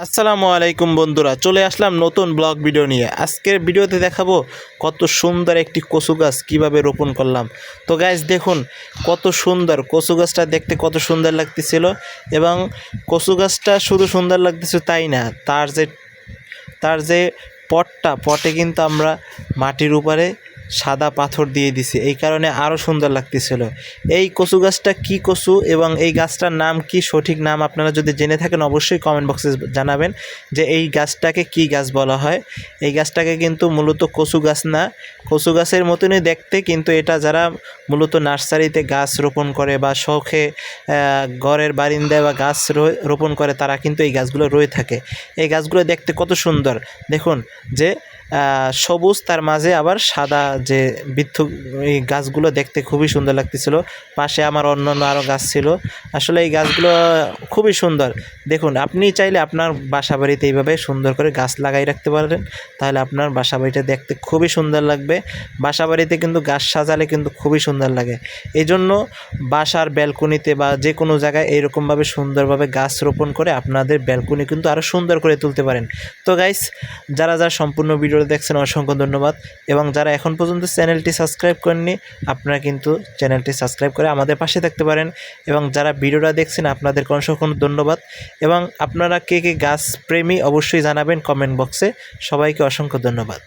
আসসালামু আলাইকুম বন্ধুরা, চলে আসলাম নতুন ব্লগ ভিডিও নিয়ে। আজকের ভিডিওতে দেখাবো কত সুন্দর একটি কচু গাছ কীভাবে রোপণ করলাম। তো গাইস দেখুন কত সুন্দর কচু গাছটা দেখতে, কত সুন্দর লাগতেছিল। এবং কচু গাছটা শুধু সুন্দর লাগতেছে তাই না, তার যে পটে কিন্তু আমরা মাটির উপরে সাদা পাথর দিয়ে দিছি, এই কারণে আরও সুন্দর লাগতেছিল। এই কচু গাছটা কী কচু এবং এই গাছটার নাম কি, সঠিক নাম আপনারা যদি জেনে থাকেন অবশ্যই কমেন্ট বক্সে জানাবেন যে এই গাছটাকে কি গাছ বলা হয়। এই গাছটাকে কিন্তু মূলত কচু গাছ না, কচু গাছের মতনই দেখতে, কিন্তু এটা যারা মূলত নার্সারিতে গাছ রোপণ করে বা শখে ঘরের বারিন্দায় বা গাছ রোপণ করে তারা কিন্তু এই গাছগুলো রয়ে থাকে। এই গাছগুলো দেখতে কত সুন্দর দেখুন, যে সবুজ তার মাঝে আবার সাদা, যে বৃক্ষ, এই গাছগুলো দেখতে খুবই সুন্দর লাগতেছিল। পাশে আমার অন্যান্য আরও গাছ ছিল। আসলে এই গাছগুলো খুবই সুন্দর। দেখুন আপনি চাইলে আপনার বাসা বাড়িতে এইভাবে সুন্দর করে গাছ লাগাই রাখতে পারেন, তাহলে আপনার বাসা বাড়িটা দেখতে খুবই সুন্দর লাগবে। বাসা বাড়িতে কিন্তু গাছ সাজালে কিন্তু খুবই সুন্দর লাগে। এই জন্য বাসার ব্যালকনিতে বা যে কোনো জায়গায় এইরকমভাবে সুন্দরভাবে গাছ রোপণ করে আপনাদের ব্যালকনি কিন্তু আরও সুন্দর করে তুলতে পারেন। তো গাইস, যারা সম্পূর্ণ ভিডিওটা দেখছেন অসংখ্য ধন্যবাদ। এবং যারা এখন পর্যন্ত চ্যানেলটি সাবস্ক্রাইব করেননি, আপনারা কিন্তু চ্যানেলটি সাবস্ক্রাইব করে আমাদের পাশে থাকতে পারেন। এবং যারা ভিডিওটা দেখছেন আপনাদেরকে অসংখ্য ধন্যবাদ। এবং আপনারা কে কে গাছ প্রেমী অবশ্যই জানাবেন কমেন্ট বক্সে। সবাইকে অসংখ্য ধন্যবাদ।